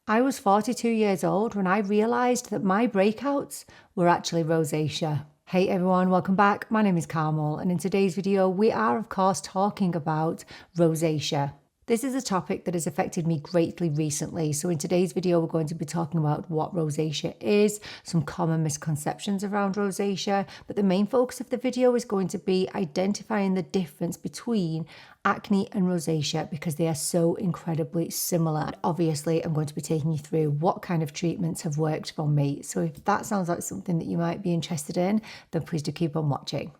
I was 42 years old when I realised that my breakouts were actually rosacea. Hey everyone, welcome back. My name is Carmel, and in today's video we are of course talking about rosacea. This is a topic that has affected me greatly recently, so in today's video we're going to be talking about what rosacea is, some common misconceptions around rosacea, but the main focus of the video is going to be identifying the difference between acne and rosacea because they are so incredibly similar. And obviously I'm going to be taking you through what kind of treatments have worked for me, so if that sounds like something that you might be interested in, then please do keep on watching.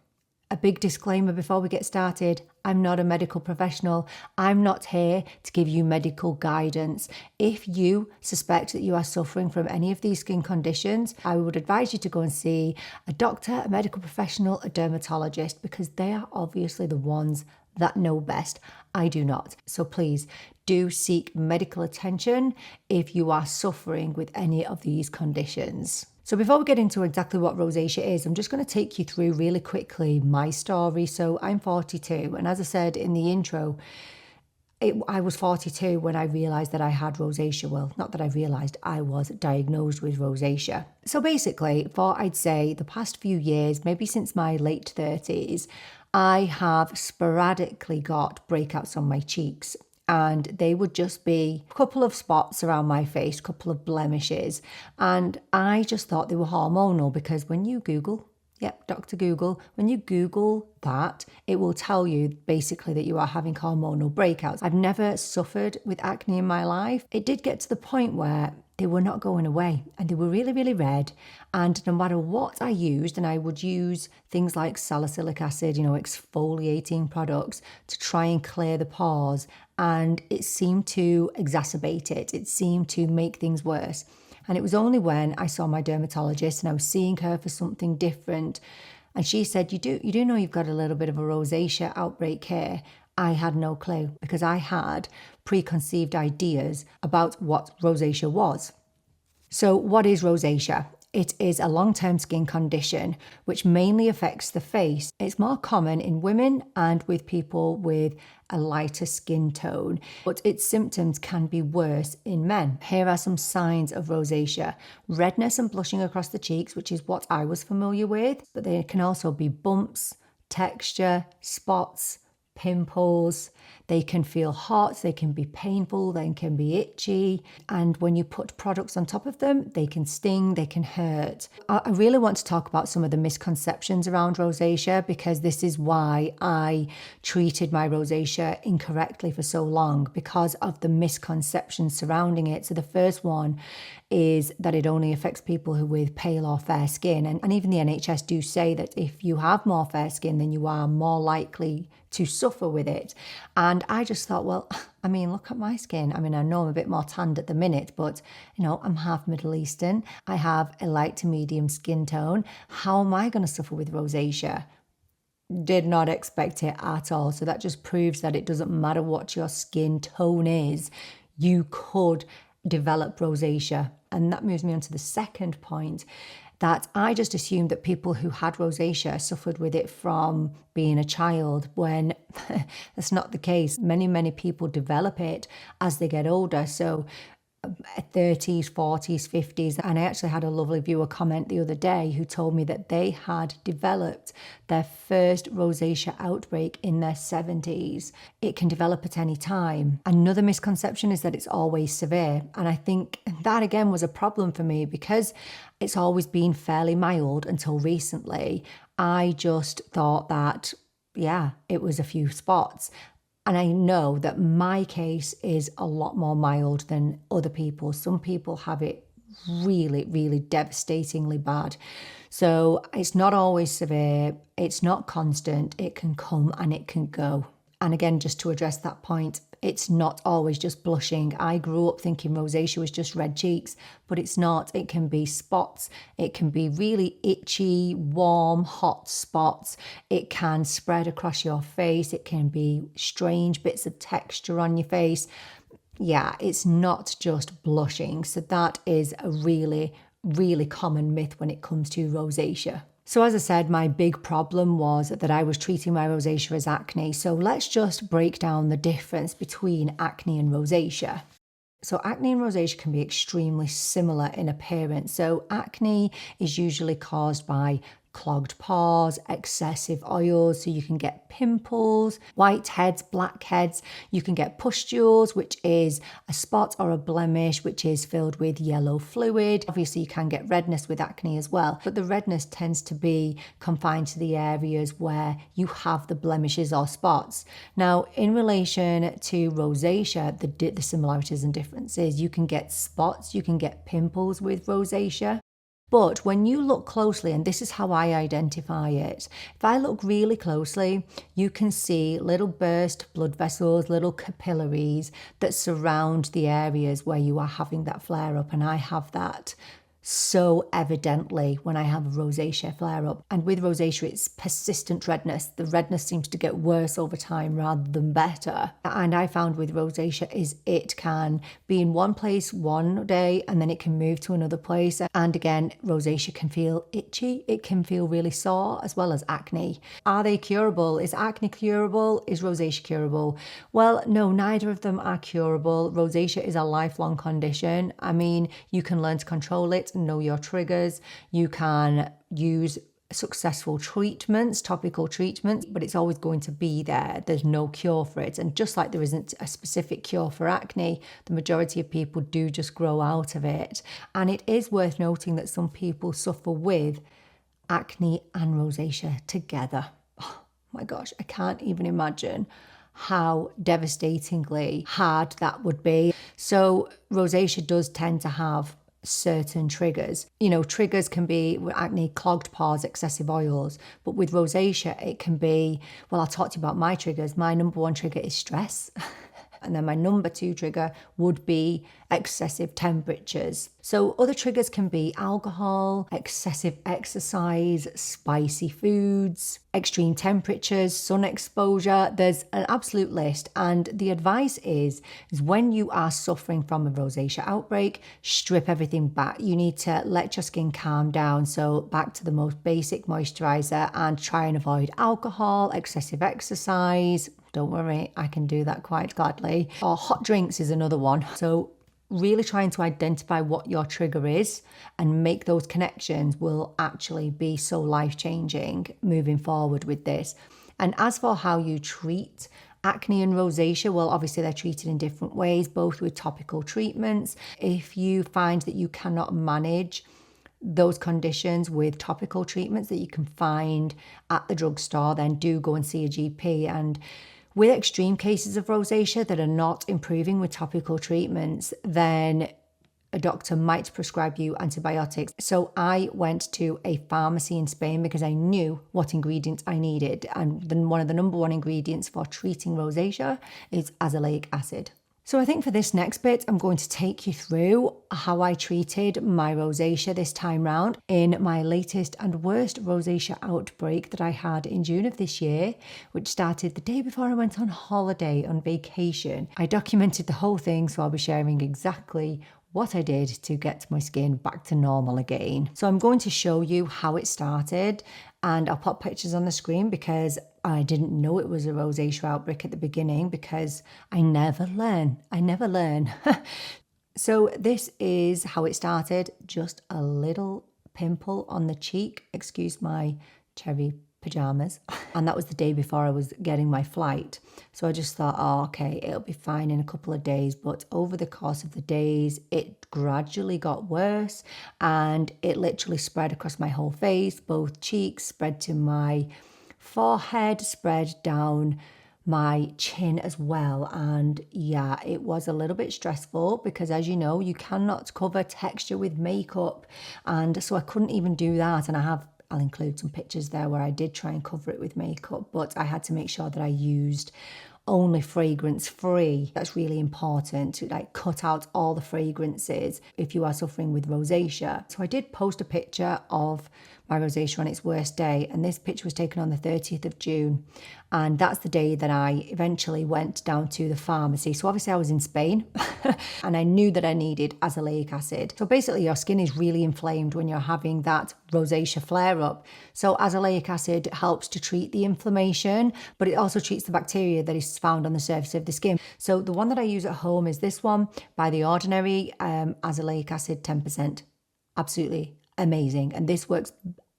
A big disclaimer before we get started, I'm not a medical professional. I'm not here to give you medical guidance. If you suspect that you are suffering from any of these skin conditions, I would advise you to go and see a doctor, a medical professional, a dermatologist, because they are obviously the ones that know best. I do not. So please do seek medical attention if you are suffering with any of these conditions. So before we get into exactly what rosacea is, I'm just going to take you through really quickly my story. So I'm 42, and as I said in the intro, I was 42 when I realised that I had rosacea. Well, not that I realised, I was diagnosed with rosacea. So basically, for I'd say the past few years, maybe since my late 30s, I have sporadically got breakouts on my cheeks. And they would just be a couple of spots around my face, a couple of blemishes. And I just thought they were hormonal because when you Google, yep, Dr. Google, when you Google that, it will tell you basically that you are having hormonal breakouts. I've never suffered with acne in my life. It did get to the point where they were not going away and they were really, really red. And no matter what I used, and I would use things like salicylic acid, exfoliating products to try and clear the pores, and it seemed to exacerbate it. It seemed to make things worse. And it was only when I saw my dermatologist and I was seeing her for something different, and she said, you do know you've got a little bit of a rosacea outbreak here. I had no clue because I had preconceived ideas about what rosacea was. So what is rosacea? It is a long-term skin condition which mainly affects the face. It's more common in women and with people with a lighter skin tone, but its symptoms can be worse in men. Here are some signs of rosacea. Redness and blushing across the cheeks, which is what I was familiar with, but there can also be bumps, texture, spots, pimples. They can feel hot, they can be painful, they can be itchy, and when you put products on top of them, they can sting, they can hurt. I really want to talk about some of the misconceptions around rosacea because this is why I treated my rosacea incorrectly for so long, because of the misconceptions surrounding it. So the first one is that it only affects people who with pale or fair skin, and even the NHS do say that if you have more fair skin, then you are more likely to suffer with it. And I just thought, well, look at my skin. I know I'm a bit more tanned at the minute, but I'm half Middle Eastern. I have a light to medium skin tone. How am I going to suffer with rosacea? Did not expect it at all. So that just proves that it doesn't matter what your skin tone is, you could develop rosacea. And that moves me on to the second point, that I just assumed that people who had rosacea suffered with it from being a child, when that's not the case. Many people develop it as they get older. So 30s, 40s, 50s. And I actually had a lovely viewer comment the other day who told me that they had developed their first rosacea outbreak in their 70s. It can develop at any time. Another misconception is that it's always severe. And I think that again was a problem for me because it's always been fairly mild until recently. I just thought that, yeah, it was a few spots. And I know that my case is a lot more mild than other people. Some people have it really, really devastatingly bad. So it's not always severe. It's not constant. It can come and it can go. And again, just to address that point, it's not always just blushing. I grew up thinking rosacea was just red cheeks, but it's not. It can be spots. It can be really itchy, warm, hot spots. It can spread across your face. It can be strange bits of texture on your face. Yeah, it's not just blushing. So that is a really, really common myth when it comes to rosacea. So as I said, my big problem was that I was treating my rosacea as acne. So let's just break down the difference between acne and rosacea. So acne and rosacea can be extremely similar in appearance. So acne is usually caused by clogged pores, excessive oils, so you can get pimples, whiteheads, blackheads. You can get pustules, which is a spot or a blemish which is filled with yellow fluid. Obviously you can get redness with acne as well, but the redness tends to be confined to the areas where you have the blemishes or spots. Now in relation to rosacea, the similarities and differences: you can get spots, you can get pimples with rosacea. But when you look closely, and this is how I identify it, if I look really closely, you can see little burst blood vessels, little capillaries that surround the areas where you are having that flare up. And I have that so evidently when I have a rosacea flare up. And with rosacea, it's persistent redness. The redness seems to get worse over time rather than better. And I found with rosacea is it can be in one place one day and then it can move to another place. And again, rosacea can feel itchy. It can feel really sore, as well as acne. Are they curable? Is acne curable? Is rosacea curable? Well, no, neither of them are curable. Rosacea is a lifelong condition. I mean, you can learn to control it, know your triggers. You can use successful treatments, topical treatments, but it's always going to be there. There's no cure for it. And just like there isn't a specific cure for acne, the majority of people do just grow out of it. And it is worth noting that some people suffer with acne and rosacea together. Oh my gosh, I can't even imagine how devastatingly hard that would be. So rosacea does tend to have certain triggers. You know, triggers can be with acne, clogged pores, excessive oils, but with rosacea it can be, well, I'll talk to you about my triggers. My number one trigger is stress. And then my number two trigger would be excessive temperatures. So other triggers can be alcohol, excessive exercise, spicy foods, extreme temperatures, sun exposure. There's an absolute list. And the advice is when you are suffering from a rosacea outbreak, strip everything back. You need to let your skin calm down. So back to the most basic moisturizer and try and avoid alcohol, excessive exercise. Don't worry, I can do that quite gladly. Or hot drinks is another one. So really trying to identify what your trigger is and make those connections will actually be so life-changing moving forward with this. And as for how you treat acne and rosacea, well, obviously they're treated in different ways, both with topical treatments. If you find that you cannot manage those conditions with topical treatments that you can find at the drugstore, then do go and see a GP. And with extreme cases of rosacea that are not improving with topical treatments, then a doctor might prescribe you antibiotics. So I went to a pharmacy in Spain because I knew what ingredients I needed. And then one of the number one ingredients for treating rosacea is azelaic acid. So I think for this next bit, I'm going to take you through how I treated my rosacea this time round in my latest and worst rosacea outbreak that I had in June of this year, which started the day before I went on holiday on vacation. I documented the whole thing, so I'll be sharing exactly what I did to get my skin back to normal again. So I'm going to show you how it started, and I'll put pictures on the screen because I didn't know it was a rosacea outbreak at the beginning because I never learn. So this is how it started. Just a little pimple on the cheek. Excuse my cherry pajamas. And that was the day before I was getting my flight. So I just thought, oh, okay, it'll be fine in a couple of days. But over the course of the days, it gradually got worse and it literally spread across my whole face, both cheeks, spread to my forehead, spread down my chin as well. And yeah, it was a little bit stressful because, as you know, you cannot cover texture with makeup. And so I couldn't even do that. And I'll include some pictures there where I did try and cover it with makeup, but I had to make sure that I used only fragrance free. That's really important to cut out all the fragrances if you are suffering with rosacea. So I did post a picture of my rosacea on its worst day. And this picture was taken on the 30th of June. And that's the day that I eventually went down to the pharmacy. So obviously I was in Spain and I knew that I needed azelaic acid. So basically your skin is really inflamed when you're having that rosacea flare up. So azelaic acid helps to treat the inflammation, but it also treats the bacteria that is found on the surface of the skin. So the one that I use at home is this one by The Ordinary, azelaic acid 10%. Absolutely amazing. And this works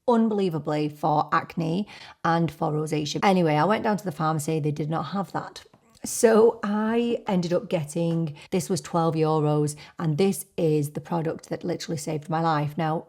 unbelievably for acne and for rosacea. Anyway, I went down to the pharmacy. They did not have that. So I ended up getting, this was €12, and this is the product that literally saved my life. Now,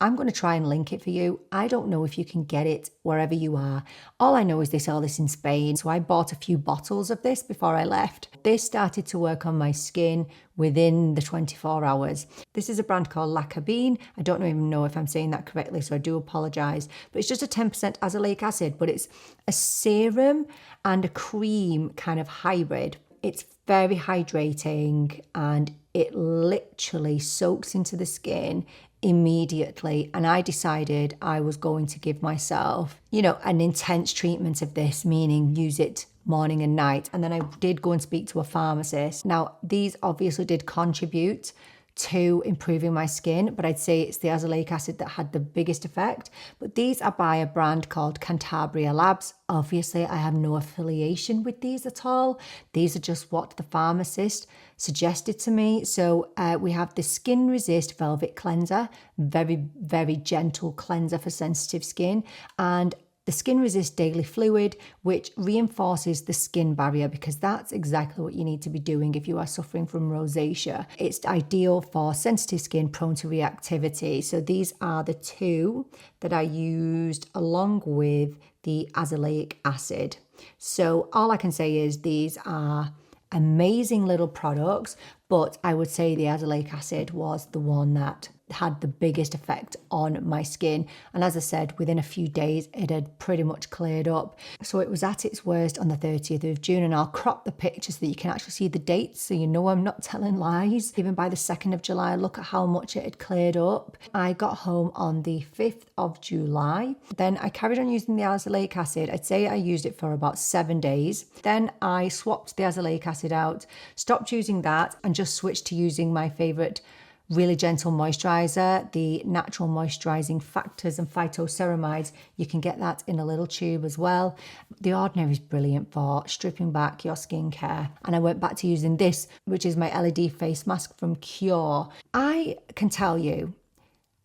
I'm going to try and link it for you. I don't know if you can get it wherever you are. All I know is they sell this in Spain. So I bought a few bottles of this before I left. This started to work on my skin within the 24 hours. This is a brand called LaCabine. I don't even know if I'm saying that correctly, so I do apologize. But it's just a 10% azelaic acid, but it's a serum and a cream kind of hybrid. It's very hydrating and it literally soaks into the skin immediately. And I decided I was going to give myself, an intense treatment of this, meaning use it morning and night. And then I did go and speak to a pharmacist. Now, these obviously did contribute to improving my skin, but I'd say it's the azelaic acid that had the biggest effect. But these are by a brand called Cantabria Labs. Obviously, I have no affiliation with these at all. These are just what the pharmacist suggested to me. So we have the Skin Resist Velvet Cleanser, very, very gentle cleanser for sensitive skin, and the Skin Resist Daily Fluid, which reinforces the skin barrier, because that's exactly what you need to be doing if you are suffering from rosacea. It's ideal for sensitive skin prone to reactivity. So these are the two that I used along with the azelaic acid. So all I can say is these are amazing little products, but I would say the azelaic acid was the one that had the biggest effect on my skin. And as I said, within a few days, it had pretty much cleared up. So it was at its worst on the 30th of June, and I'll crop the picture so that you can actually see the dates, so you know I'm not telling lies. Even by the 2nd of July, look at how much it had cleared up. I got home on the 5th of July. Then I carried on using the azelaic acid. I'd say I used it for about 7 days. Then I swapped the azelaic acid out, stopped using that, and just switched to using my favorite really gentle moisturizer, the natural moisturizing factors and PhytoCeramides. You can get that in a little tube as well. The Ordinary is brilliant for stripping back your skincare. And I went back to using this, which is my LED face mask from Cure. I can tell you,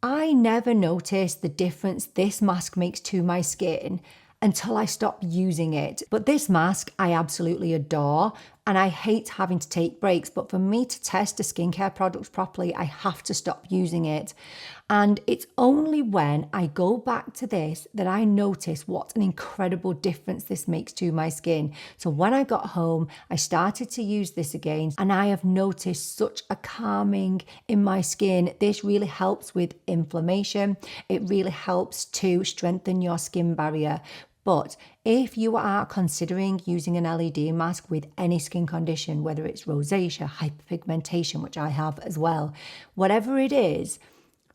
I never noticed the difference this mask makes to my skin until I stopped using it. But this mask I absolutely adore, and I hate having to take breaks, but for me to test a skincare product properly, I have to stop using it. And it's only when I go back to this that I notice what an incredible difference this makes to my skin. So when I got home, I started to use this again, and I have noticed such a calming in my skin. This really helps with inflammation. It really helps to strengthen your skin barrier. But if you are considering using an LED mask with any skin condition, whether it's rosacea, hyperpigmentation, which I have as well, whatever it is,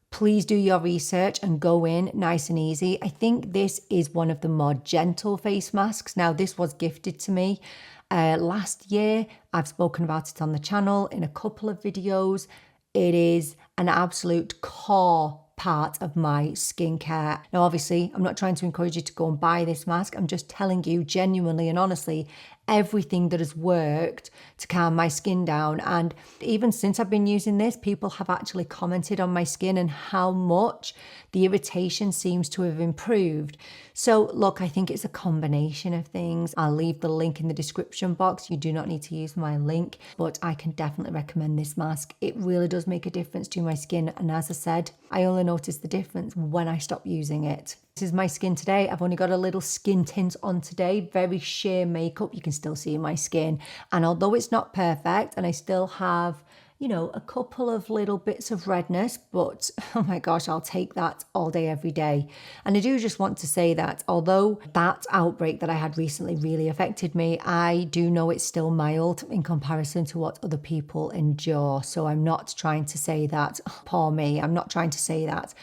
please do your research and go in nice and easy. I think this is one of the more gentle face masks. Now, this was gifted to me last year. I've spoken about it on the channel in a couple of videos. It is an absolute core part of my skincare. Now, obviously, I'm not trying to encourage you to go and buy this mask. I'm just telling you genuinely and honestly everything that has worked to calm my skin down. And even since I've been using this, people have actually commented on my skin and how much the irritation seems to have improved. So look, I think it's a combination of things. I'll leave the link in the description box. You do not need to use my link, but I can definitely recommend this mask. It really does make a difference to my skin. And as I said, I only noticed the difference when I stopped using it. This is my skin today. I've only got a little skin tint on today, very sheer makeup. You can still see my skin. And although it's not perfect and I still have, a couple of little bits of redness, but oh my gosh, I'll take that all day, every day. And I do just want to say that although that outbreak that I had recently really affected me, I do know it's still mild in comparison to what other people endure. So I'm not trying to say that, oh, poor me, I'm not trying to say that.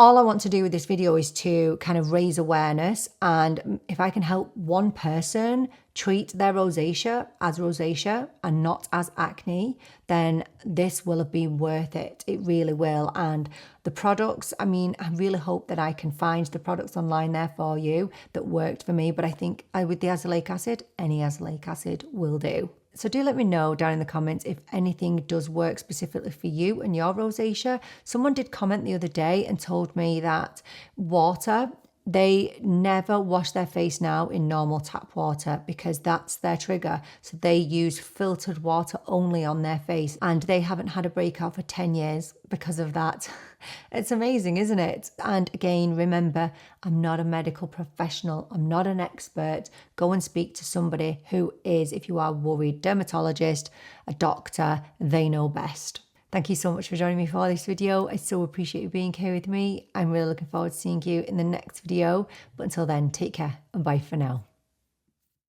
all I want to do with this video is to kind of raise awareness, and if I can help one person treat their rosacea as rosacea and not as acne, then this will have been worth it. It really will. And the products, I mean, I really hope that I can find the products online there for you that worked for me, but I think with the azelaic acid, any azelaic acid will do. So do let me know down in the comments if anything does work specifically for you and your rosacea. Someone did comment the other day and told me that water, they never wash their face now in normal tap water because that's their trigger. So they use filtered water only on their face, and they haven't had a breakout for 10 years because of that. It's amazing, isn't it? And again, remember, I'm not a medical professional. I'm not an expert. Go and speak to somebody who is, if you are worried, dermatologist, a doctor, they know best. Thank you so much for joining me for this video. I so appreciate you being here with me. I'm really looking forward to seeing you in the next video. But until then, take care and bye for now.